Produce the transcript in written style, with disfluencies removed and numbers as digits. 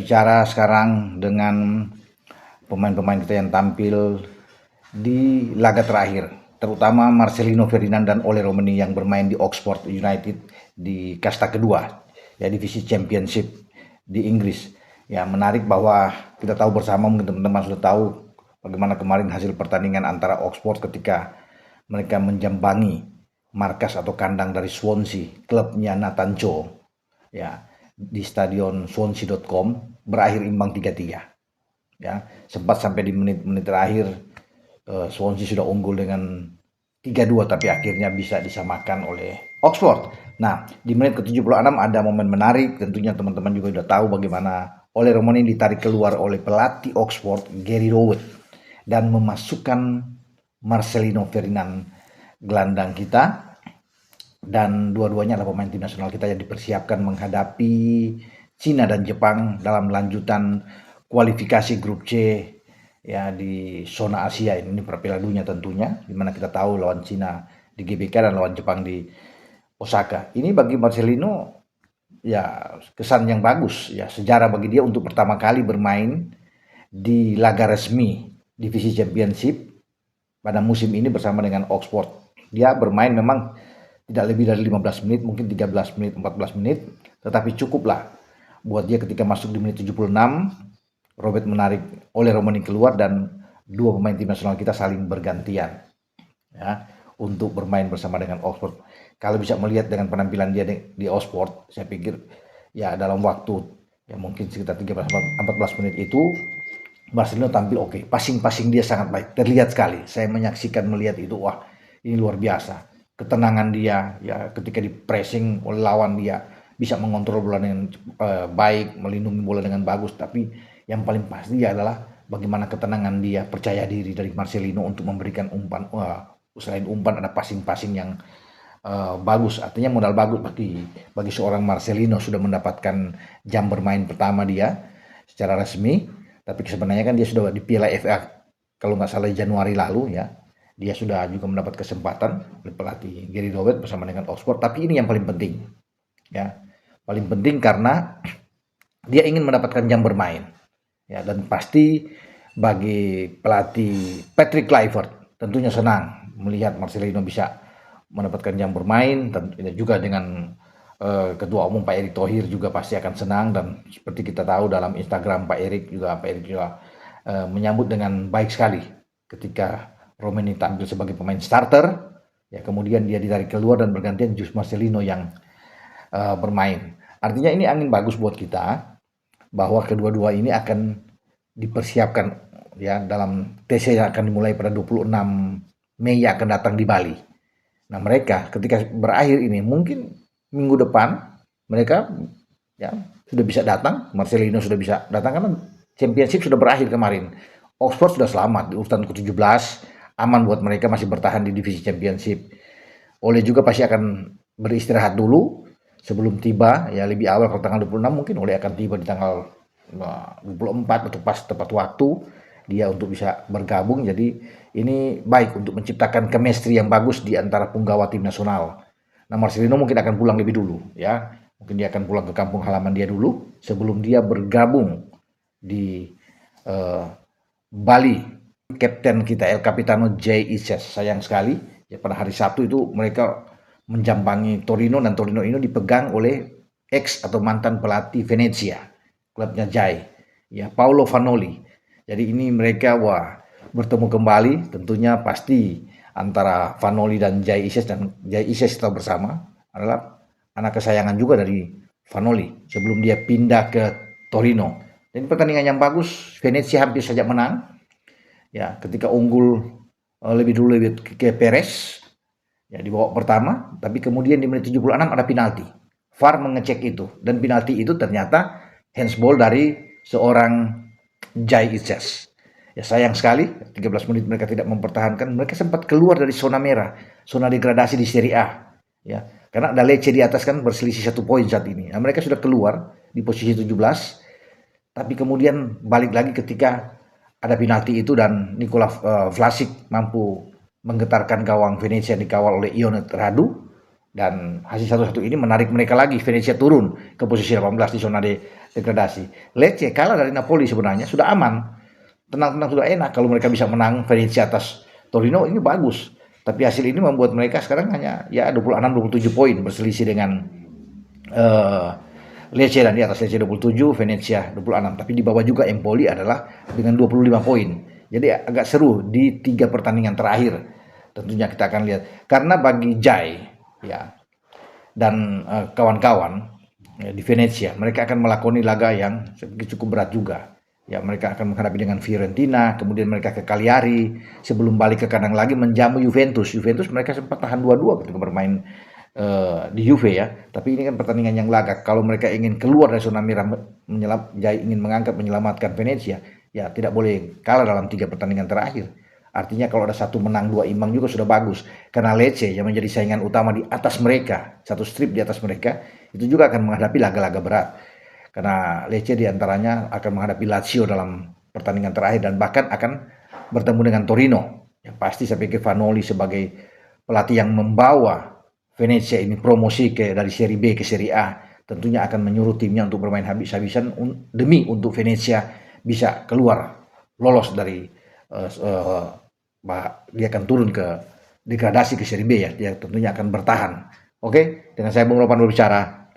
bicara sekarang dengan pemain-pemain kita yang tampil di laga terakhir, terutama Marcelino Ferdinand dan Ole Romani yang bermain di Oxford United di kasta kedua, ya divisi Championship di Inggris. Ya menarik bahwa kita tahu bersama, mungkin teman-teman sudah tahu bagaimana kemarin hasil pertandingan antara Oxford ketika mereka menjambangi markas atau kandang dari Swansea, klubnya Nathan Cho, ya di stadion swansea.com, berakhir imbang 3-3. Ya, sempat sampai di menit-menit terakhir Swansea sudah unggul dengan 3-2, tapi akhirnya bisa disamakan oleh Oxford. Nah, di menit ke-76 ada momen menarik, tentunya teman-teman juga sudah tahu bagaimana Ole Romani ditarik keluar oleh pelatih Oxford, Gary Rowett, dan memasukkan Marcelino Ferdinand, gelandang kita, dan dua-duanya adalah pemain tim nasional kita yang dipersiapkan menghadapi Cina dan Jepang dalam lanjutan kualifikasi grup C ya di zona Asia ini per Piala Dunia tentunya, dimana kita tahu lawan Cina di GBK dan lawan Jepang di Osaka. Ini bagi Marcelino ya kesan yang bagus, ya sejarah bagi dia untuk pertama kali bermain di laga resmi divisi Championship pada musim ini bersama dengan Oxford. Dia bermain memang tidak lebih dari 15 menit, mungkin 13 menit, 14 menit, tetapi cukuplah buat dia ketika masuk di menit 76, Robert menarik Ole Romani keluar dan dua pemain tim nasional kita saling bergantian ya untuk bermain bersama dengan Oxford. Kalau bisa melihat dengan penampilan dia di Oxford, saya pikir ya dalam waktu ya mungkin sekitar 13-14 menit itu Marcelino tampil oke. Passing dia sangat baik, terlihat sekali. Saya menyaksikan melihat itu, wah ini luar biasa. Ketenangan dia ya ketika di pressing oleh lawan, dia bisa mengontrol bola dengan baik, melindungi bola dengan bagus, tapi yang paling pasti adalah bagaimana ketenangan dia, percaya diri dari Marcelino untuk memberikan umpan. Selain umpan ada passing yang bagus, artinya modal bagus bagi seorang Marcelino, sudah mendapatkan jam bermain pertama dia secara resmi, tapi sebenarnya kan dia sudah di Piala FA kalau nggak salah Januari lalu ya. Dia sudah juga mendapat kesempatan oleh pelatih Gary Rowett bersama dengan Oxford, tapi ini yang paling penting. Ya, paling penting karena dia ingin mendapatkan jam bermain. Ya, dan pasti bagi pelatih Patrick Kluivert tentunya senang melihat Marcelino bisa mendapatkan jam bermain, dan juga dengan Ketua Umum Pak Erick Thohir juga pasti akan senang, dan seperti kita tahu dalam Instagram Pak Erick juga menyambut dengan baik sekali ketika Romani tampil sebagai pemain starter, ya kemudian dia ditarik keluar dan bergantian Jus Marcelino yang bermain. Artinya ini angin bagus buat kita bahwa kedua-dua ini akan dipersiapkan ya dalam TC yang akan dimulai pada 26 Mei yang akan datang di Bali. Nah mereka ketika berakhir ini mungkin minggu depan mereka ya sudah bisa datang, Marcelino sudah bisa datang karena Championship sudah berakhir kemarin. Oxford sudah selamat di urutan ke-17, aman buat mereka masih bertahan di divisi Championship. Ole juga pasti akan beristirahat dulu sebelum tiba ya lebih awal, kalau tanggal 26 mungkin Ole akan tiba di tanggal 24 atau pas tepat waktu dia untuk bisa bergabung. Jadi ini baik untuk menciptakan chemistry yang bagus di antara punggawa tim nasional. Nah Marcelino mungkin akan pulang lebih dulu ya, mungkin dia akan pulang ke kampung halaman dia dulu sebelum dia bergabung di Bali. Kapten kita El Capitano Jay Ises, sayang sekali ya pada hari Sabtu itu mereka menjambangi Torino, dan Torino ini dipegang oleh ex atau mantan pelatih Venezia, klubnya Jay ya, Paolo Vanoli. Jadi ini mereka bertemu kembali, tentunya pasti antara Vanoli dan Jay Ises, dan Jay Ises kita bersama adalah anak kesayangan juga dari Vanoli sebelum dia pindah ke Torino. Dan pertandingan yang bagus, Venezia hampir saja menang ya ketika unggul lebih dulu ke Perez ya di babak pertama, tapi kemudian di menit 76 ada penalti. VAR mengecek itu, dan penalti itu ternyata handsball dari seorang Jay Ises. Ya sayang sekali 13 menit mereka tidak mempertahankan, mereka sempat keluar dari zona merah, zona degradasi di Serie A ya, karena ada Lecce di atas kan berselisih 1 poin saat ini. Nah, mereka sudah keluar di posisi 17, tapi kemudian balik lagi ketika ada penalti itu, dan Nikola Vlasic mampu menggetarkan gawang Venezia dikawal oleh Ionut Radu, Dan hasil 1-1 ini menarik mereka lagi, Venezia turun ke posisi 18 di zona degradasi. Lecce kalah dari Napoli sebenarnya sudah aman, tenang-tenang sudah enak. Kalau mereka bisa menang Venezia atas Torino ini bagus. Tapi hasil ini membuat mereka sekarang hanya ya 26-27 poin berselisih dengan eh, Lecce, dan di atas Lecce 27, Venezia 26. Tapi di bawah juga Empoli adalah dengan 25 poin. Jadi agak seru di 3 pertandingan terakhir. Tentunya kita akan lihat. Karena bagi Jai ya dan kawan-kawan di Venezia, mereka akan melakoni laga yang cukup berat juga. Ya, mereka akan menghadapi dengan Fiorentina, kemudian mereka ke Cagliari, sebelum balik ke kandang lagi menjamu Juventus. Juventus mereka sempat tahan 2-2 ketika bermain di Juve ya. Tapi ini kan pertandingan yang laga. Kalau mereka ingin keluar dari zona merah, ingin mengangkat menyelamatkan Venezia, ya tidak boleh kalah dalam 3 pertandingan terakhir. Artinya kalau ada 1 menang 2 imbang juga sudah bagus. Karena Lecce yang menjadi saingan utama di atas mereka, 1 strip di atas mereka, itu juga akan menghadapi laga-laga berat. Karena Lecce diantaranya akan menghadapi Lazio dalam pertandingan terakhir dan bahkan akan bertemu dengan Torino. Ya, pasti saya pikir Vanoli sebagai pelatih yang membawa Venezia ini promosi dari Serie B ke Serie A, tentunya akan menyuruh timnya untuk bermain habis-habisan demi untuk Venezia bisa keluar lolos dari dia akan turun ke degradasi ke Serie B ya, dia tentunya akan bertahan. Oke, dengan saya Bung Ropan berbicara.